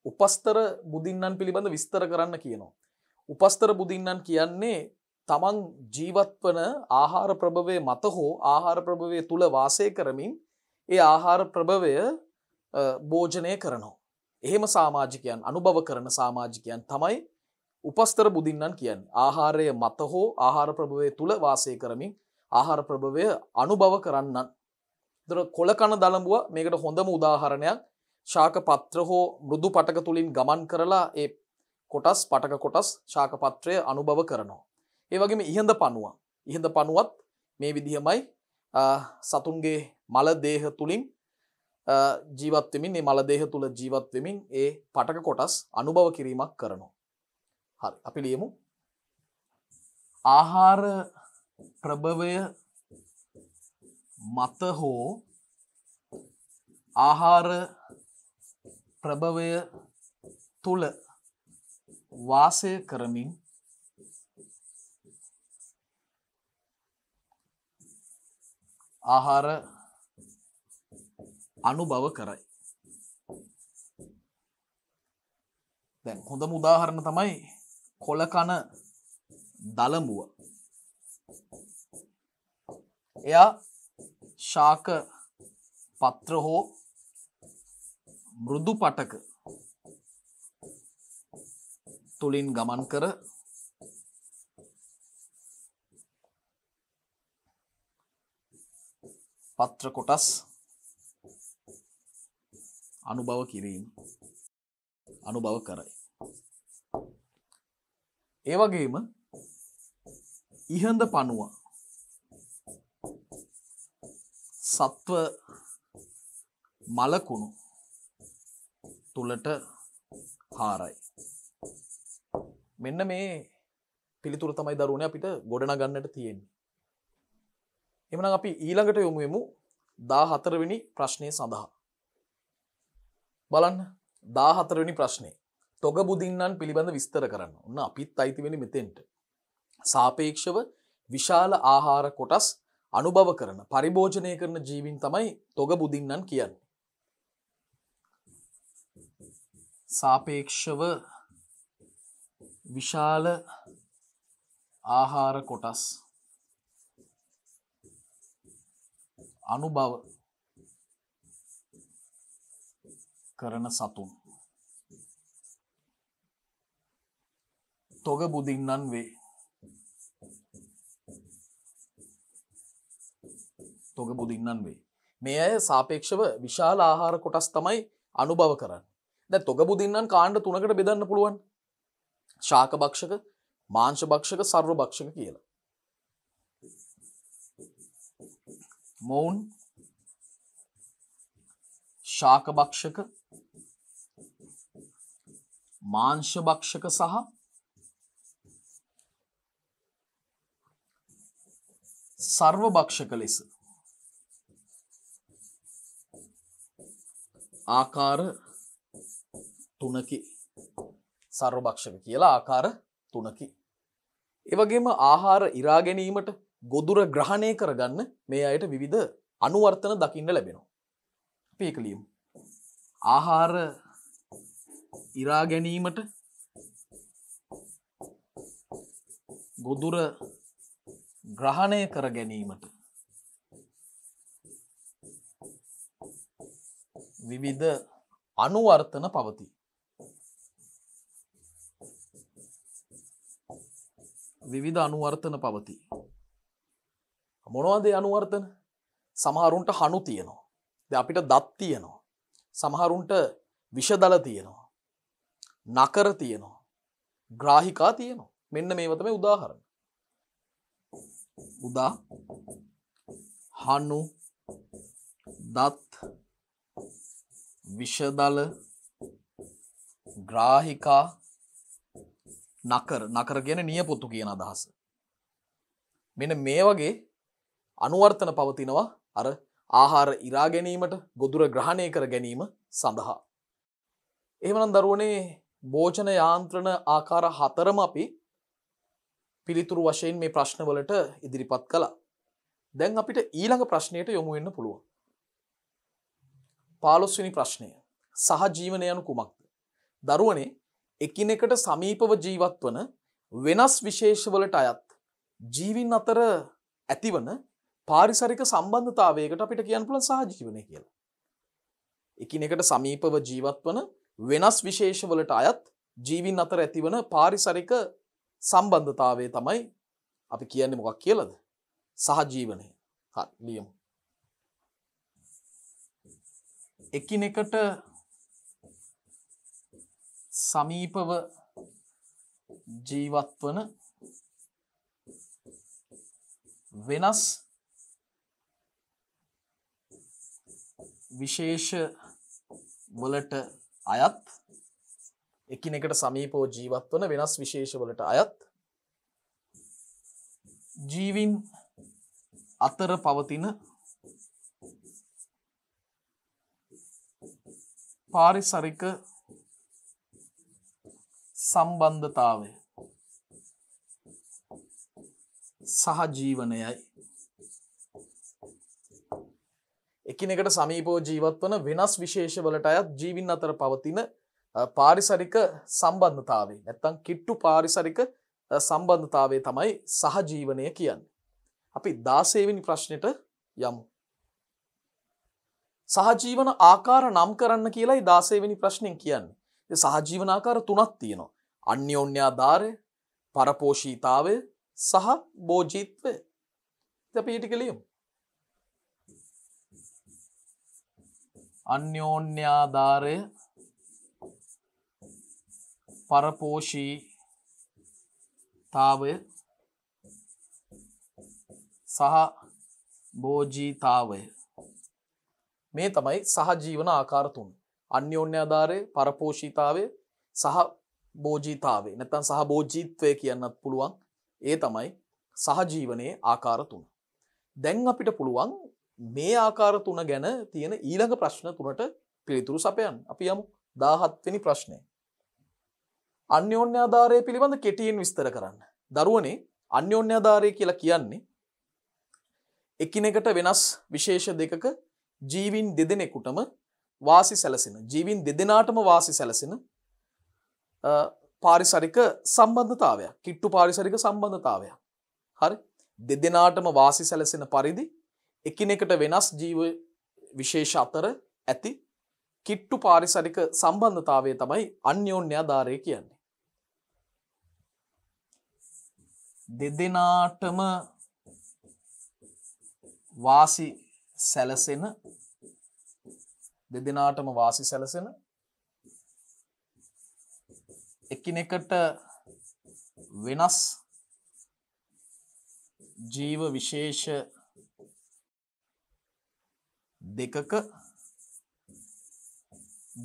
උපස්තර බුදින්නන් පිළිබඳ විස්තර කරන්න කියනවා. උපස්තර බුදින්නන් කියන්නේ තමන් ජීවත් වන ආහාර ප්‍රභවය මත හෝ ආහාර ප්‍රභවය තුල වාසය කරමින් ඒ ආහාර ප්‍රභවය භෝජනය කරනවා. එහෙම සමාජිකයන් අනුභව කරන සමාජිකයන් තමයි උපස්තර බුදින්නන් කියන්නේ. ආහාරය මත හෝ ආහාර ප්‍රභවය තුල වාසය කරමින් ආහාර ප්‍රභවය අනුභව කරන්නන්. දර කොළ කන දලඹුව මේකට හොඳම උදාහරණයක්. ශාක පත්‍ර හෝ මෘදු පටක තුලින් ගමන් කරලා ඒ කොටස් පටක කොටස් ශාක පත්‍රය අනුභව කරනවා. ඒ වගේම ඉහඳ පණුව. ඉහඳ පණුවත් මේ විදිහමයි සතුන්ගේ මල දේහ තුලින් ජීවත් වෙමින් මේ මල දේහ තුල ජීවත් වෙමින් ඒ පටක කොටස් අනුභව කිරීමක් කරනවා. හරි අපි ලියමු. ආහාර ප්‍රභවය මත හෝ ආහාර ප්‍රභවය තුල වාසය කරමින් ආහාර අනුභව කරයි. දැන් හොඳම උදාහරණ තමයි කොළ කන දලඹුව. එයා ශාක පත්‍ර හෝ මෘදු පටක තුලින් ගමන් කර පත්‍ර කොටස් අනුභව කිරීම අනුභව කරයි. ඒ වගේම ඉහඳ පණුව සත්ව මලකුණු තුලට හාරයි. මෙන්න මේ පිළිතුර තමයි දරුවනේ අපිට ගොඩනගන්නට තියෙන්නේ. එhmenan අපි ඊළඟට යමු වෙමු 14 වෙනි ප්‍රශ්නය සඳහා. බලන්න 14 වෙනි ප්‍රශ්නේ. තොග බුදින්නන් පිළිබඳ විස්තර කරන්න. ඔන්න අපිත් අයිති වෙන්නේ මෙතෙන්ට. සාපේක්ෂව විශාල ආහාර කොටස් අනුභව කරන පරිභෝජනය කරන ජීවීන් තමයි තොග බුදින්නන් කියන්නේ. සාපේක්ෂව විශාල ආහාර කොටස් අනුභව කරන සතුන් තොග බුදින්නන් වේ. තොග බුදින්නන් වේ. මේ අය සාපේක්ෂව විශාල ආහාර කොටස් තමයි අනුභව කරන්නේ. දැන් තොග බුදින්නන් කාණ්ඩ තුනකට බෙදන්න පුළුවන්. ශාක භක්ෂක, මාංශ භක්ෂක, සර්ව භක්ෂක කියලා. මොවුන් ශාක භක්ෂක, මාංශ භක්ෂක සහ සර්ව භක්ෂක ලෙස ආකාර තුනකි. සර්ව භක්ෂක කියලා ආකාර තුනකි. ඒ වගේම ආහාර ඉරා ගැනීමට ගොදුර ග්‍රහණය කරගන්න මේ අයට විවිධ අනුවර්තන දකින්න ලැබෙනවා. අපි ඒක ලියමු. ආහාර ඉරා ගැනීමට ගොදුර ග්‍රහණය කර ගැනීමට විවිධ අනුවර්තන පවතී. විවිධ අනුවර්තන පවතී. මොනවද ඒ අනුවර්තන? සමහරුන්ට හණු තියෙනවා. දැන් අපිට දත් තියෙනවා. සමහරුන්ට විෂදල තියෙනවා. නකර තියෙනවා. ග්‍රාහිකා තියෙනවා. මෙන්න මේවා තමයි උදාහරණ. උදා හණු දත් විෂදල ග්‍රාහිකා නකර කියන්නේ නියපොතු කියන අදහස. මෙන්න මේ වගේ අනුවර්තන පවතිනවා අර ආහාර ඉරා ගැනීමට ගොදුර ග්‍රහණය කර ගැනීම සඳහා. එහෙමනම් දරුවනේ භෝජන යාන්ත්‍රණ ආකාර 4ම අපි පිළිතුරු වශයෙන් මේ ප්‍රශ්නවලට ඉදිරිපත් කළා. දැන් අපිට ඊළඟ ප්‍රශ්නයට යොමු වෙන්න පුළුවන්. 15 වෙනි ප්‍රශ්නය. සහජීවනය යනු කුමක්ද? දරුවනේ එකිනෙකට සමීපව ජීවත් වන වෙනස් විශේෂවලට අයත් ජීවින් අතර ඇතිවන පාරිසරික සම්බන්ධතාවයකට අපිට කියන්න පුළුවන් සහජීවනය කියලා. එකිනෙකට සමීපව ජීවත් වන වෙනස් විශේෂවලට අයත් ජීවින් අතර ඇතිවන පාරිසරික සම්බන්ධතාවය තමයි අපි කියන්නේ මොකක් කියලාද? සහජීවනය. හරි ලියමු. එකිනෙකට සමීපව ජීවත් වන වෙනස් විශේෂ වලට අයත් එකිනෙකට සමීපව ජීවත් වන වෙනස් විශේෂ වලට අයත් ජීවින් අතර පවතින පාරිසරික සම්බන්ධතාවය සහජීවනයයි. එකිනෙකට සමීපව ජීවත් වන වෙනස් විශේෂ වලට අයත් ජීවින් අතර පවතින පාරිසරික සම්බන්ධතාවය නැත්නම් කිට්ටු පාරිසරික සම්බන්ධතාවය තමයි සහජීවනය කියන්නේ. අපි 16 වෙනි ප්‍රශ්නෙට යමු. සහජීවන ආකාර නම් කරන්න කියලායි 16 වෙනි ප්‍රශ්نين කියන්නේ. ඒ සහජීවන ආකාර තුනක් තියෙනවා. අන්‍යෝන්‍යාධාරය, පරපෝෂීතාවය සහ බෝජීත්වය. ඉතින් අපි ටික ලියමු. අන්‍යෝන්‍යාධාරය, පරපෝෂීතාවය සහ බෝජීතාවය. මේ තමයි සහජීවන ආකාර තුන. අන්‍යෝන්‍යාධාරය, පරපෝෂීතාවය සහ බෝජීතාවය. නැත්නම් සහ බෝජීත්වය කියන්නත් පුළුවන්. ඒ තමයි සහජීවනයේ ආකාර තුන. දැන් අපිට පුළුවන් මේ ආකාර තුන ගැන තියෙන ඊළඟ ප්‍රශ්න තුනට පිළිතුරු සපයන්න. අපි යමු 17 වෙනි ප්‍රශ්නය. අන්‍යෝන්‍යාධාරය පිළිබඳ කෙටියෙන් විස්තර කරන්න. දරුවනේ අන්‍යෝන්‍යාධාරය කියලා කියන්නේ එකිනෙකට වෙනස් විශේෂ දෙකක ජීවින් දෙදෙනෙකුටම වාසි සැලසෙන, ජීවින් දෙදෙනාටම වාසි සැලසෙන පාරිසරික සම්බන්ධතාවයක්, කිට්ටු පාරිසරික සම්බන්ධතාවයක්. හරි? දෙදෙනාටම වාසි සැලසෙන පරිදි එකිනෙකට වෙනස් ජීව විශේෂ අතර ඇති කිට්ටු පාරිසරික සම්බන්ධතාවය තමයි අන්‍යෝන්‍යාධාරය කියන්නේ. දෙදෙනාටම වාසි සැලසෙන එකිනෙකට වෙනස් ජීව විශේෂ දෙකක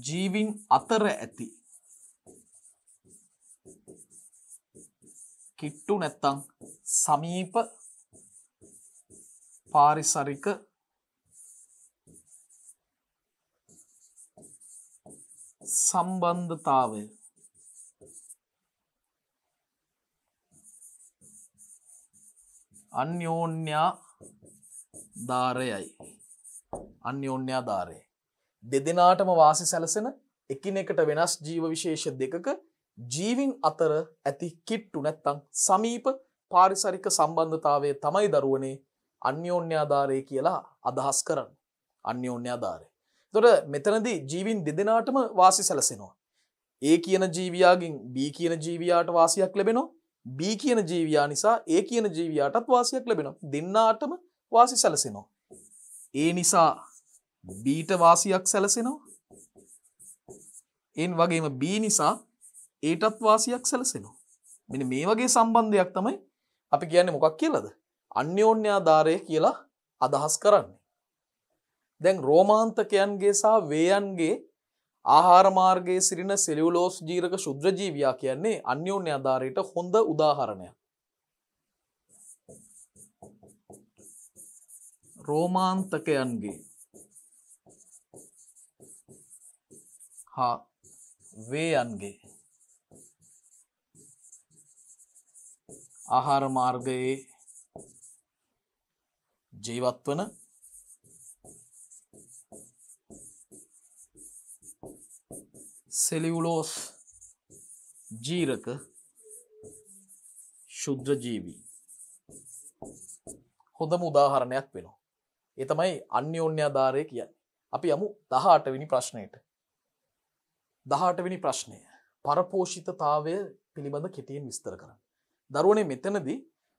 ජීවින් අතර ඇති කිට්ටු නැත්තම් සමීප පාරිසරික සම්බන්ධතාවය අන්‍යෝන්‍යාධාරය. දෙදෙනාටම වාසි සැලසෙන එකිනෙකට වෙනස් ජීව විශේෂ දෙකක ජීවින් අතර ඇති කිට්ටු නැත්තම් සමීප පාරිසරික සම්බන්ධතාවය තමයි දරුවනේ අන්‍යෝන්‍යාධාරය කියලා අදහස් කරන්නේ. අන්‍යෝන්‍යාධාරය. එතකොට මෙතනදී ජීවින් දෙදෙනාටම වාසි සැලසෙනවා. A කියන ජීවියාගෙන් B කියන ජීවියාට වාසියක් ලැබෙනවා. B කියන ජීවියා නිසා A කියන ජීවියාටත් වාසියක් ලැබෙනවා. දෙන්නාටම වාසි සැලසෙනවා. A නිසා Bට වාසියක් සැලසෙනවා. එන් වගේම B නිසා Aටත් වාසියක් සැලසෙනවා. මෙන්න මේ වගේ සම්බන්ධයක් තමයි අපි කියන්නේ මොකක් කියලාද? අන්‍යෝන්‍යාධාරය කියලා අදහස් කරන්නේ. දැන් රෝමාන්තකයන්ගේ සහ වේයන්ගේ ආහාර මාර්ගයේ සිටින සෙලියුලෝස් ජීරක ශුද්‍ර ජීවියා කියන්නේ අන්‍යෝන්‍යාධාරයට හොඳ උදාහරණයක්. රෝමාන්තකයන්ගේ හා වේයන්ගේ ආහාර මාර්ගයේ ජීවත් වන සෙලියුලෝස් ජීරක ශුද්‍ර ජීවි හොඳම උදාහරණයක් වෙනවා. ඒ තමයි අන්‍යෝන්‍යාධාරය කියන්නේ. අපි යමු 18 වෙනි ප්‍රශ්නයට. 18 වෙනි ප්‍රශ්නය. පරපෝෂිතතාවය පිළිබඳ කෙටියෙන් විස්තර කරන්න. දරුවනේ මෙතනදී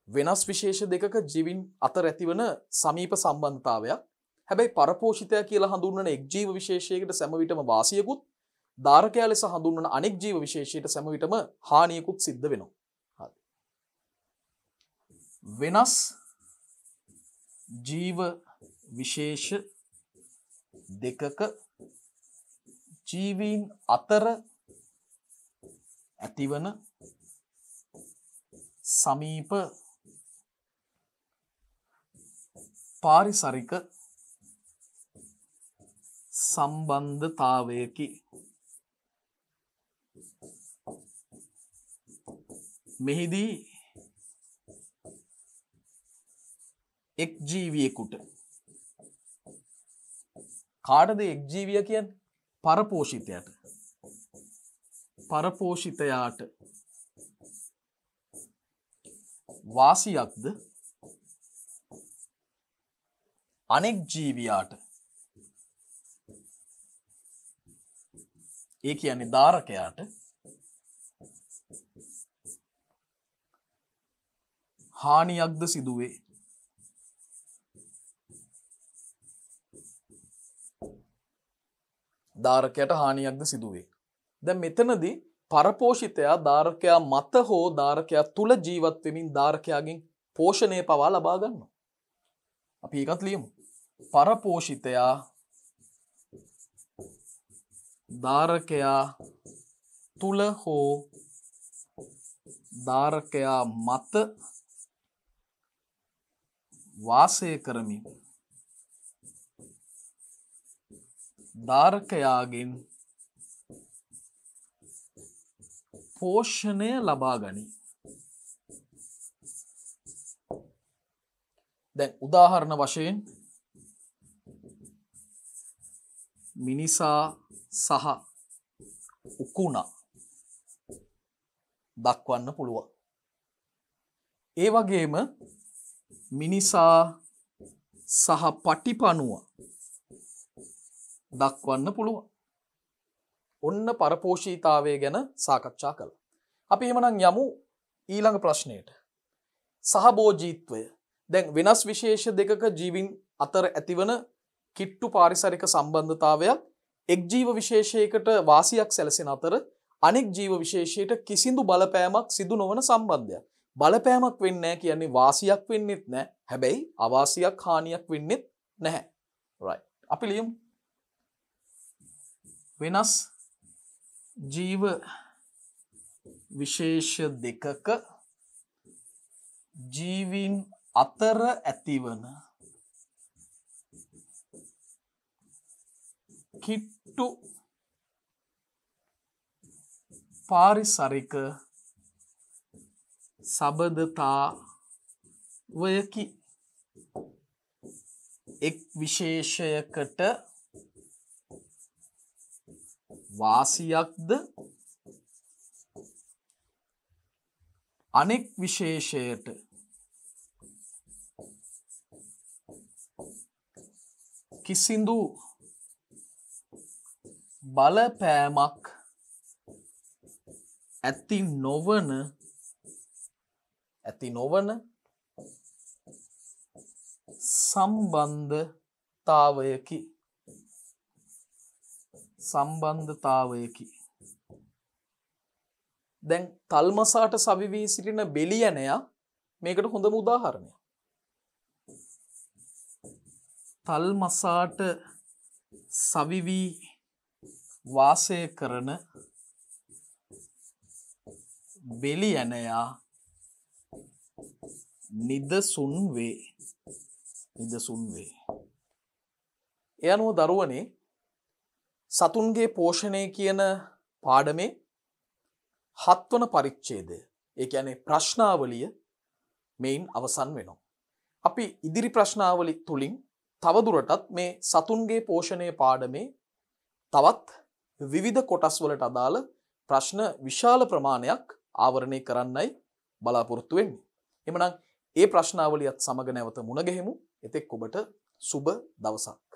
වෙනස් විශේෂ දෙකක ජීවින් අතර ඇතිවන සමීප සම්බන්ධතාවයක්. හැබැයි පරපෝෂිතය කියලා හඳුන්වන එක් ජීව විශේෂයකට සෑම විටම වාසියකුත්, ධාරකයා ලෙස හඳුන්වන අනෙක් ජීව විශේෂයට සෑම විටම හානියකුත් සිද්ධ වෙනවා. හරි. වෙනස් ජීව විශේෂ දෙකක ජීවීන් අතර ඇතිවන සමීප පාරිසරික සම්බන්ධතාවයකි. මෙහිදී එක් ජීවියෙකුට, කාටද එක් ජීවිය කියන්නේ? පරපෝෂිතයට. පරපෝෂිතයාට වාසියක්ද අනෙක් ජීවියාට, ඒ කියන්නේ ධාරකයාට හානියක්ද සිදුවේ. ධාරකයට හානියක්ද සිදුවේ. දැන් මෙතනදී පරපෝෂිතයා ධාරකයා මත හෝ ධාරකයා තුල ජීවත් වෙමින් ධාරකයාගෙන් පෝෂණය පවා ලබා ගන්නවා. අපි ඒකත් ලියමු. පරපෝෂිතයා ධාරකයා තුල හෝ ධාරකයා මත වාසය කරමින් ධාරකයාගෙන් පෝෂණය ලබා ගනී. දැන් උදාහරණ වශයෙන් මිනිසා සහ උකුණා දක්වන්න පුළුවන්. ඒ වගේම මිනිසා සහ පටිපණුව දක්වන්න පුළුවන්. ඔන්න පරපෝෂීතාවය ගැන සාකච්ඡා කළා. අපි එහෙමනම් යමු ඊළඟ ප්‍රශ්නයට. සහභෝජීත්වය. දැන් වෙනස් විශේෂ දෙකක ජීවීන් අතර ඇතිවන කිට්ටු පාරිසරික සම්බන්ධතාවයක් එක් ජීව විශේෂයකට වාසියක් සැලසෙන අතර අනෙක් ජීව විශේෂයට කිසිදු බලපෑමක් සිදු නොවන සම්බන්ධයක්. බලපෑමක් වෙන්නේ නැහැ කියන්නේ වාසියක් වෙන්නෙත් නැහැ. හැබැයි අවාසියක් හානියක් වෙන්නෙත් නැහැ. right. අපි ලියමු. වෙනස් ජීව විශේෂ දෙකක ජීවීන් අතර ඇතිවන කිට්ටු පාරිසරික සබඳතාවයකි. එක් විශේෂයකට වාසියක්ද අනෙක් විශේෂයට කිසිදු බලපෑමක් ඇති නොවන සම්බන්ධතාවයකි. දැන් තල්මසාට සවිවී සිටින බෙලියනයා මේකට හොඳම උදාහරණයක්. තල්මසාට සවිවී වාසය කරන බෙලියනයා නිදසුන් වේ. ඒ අනුව දරුවනේ සතුන්ගේ පෝෂණය කියන පාඩමේ 7 වන පරිච්ඡේදය, ඒ කියන්නේ ප්‍රශ්නාවලිය මේන් අවසන් වෙනවා. අපි ඉදිරි ප්‍රශ්නාවලි තුලින් තවදුරටත් මේ සතුන්ගේ පෝෂණය පාඩමේ තවත් විවිධ කොටස් වලට අදාළ ප්‍රශ්න විශාල ප්‍රමාණයක් ආවරණය කරන්නයි බලාපොරොත්තු වෙන්නේ. එhmenan ඒ ප්‍රශ්නාවලියත් සමග නැවත මුණ ගැහෙමු. එතෙක් ඔබට සුබ දවසක්.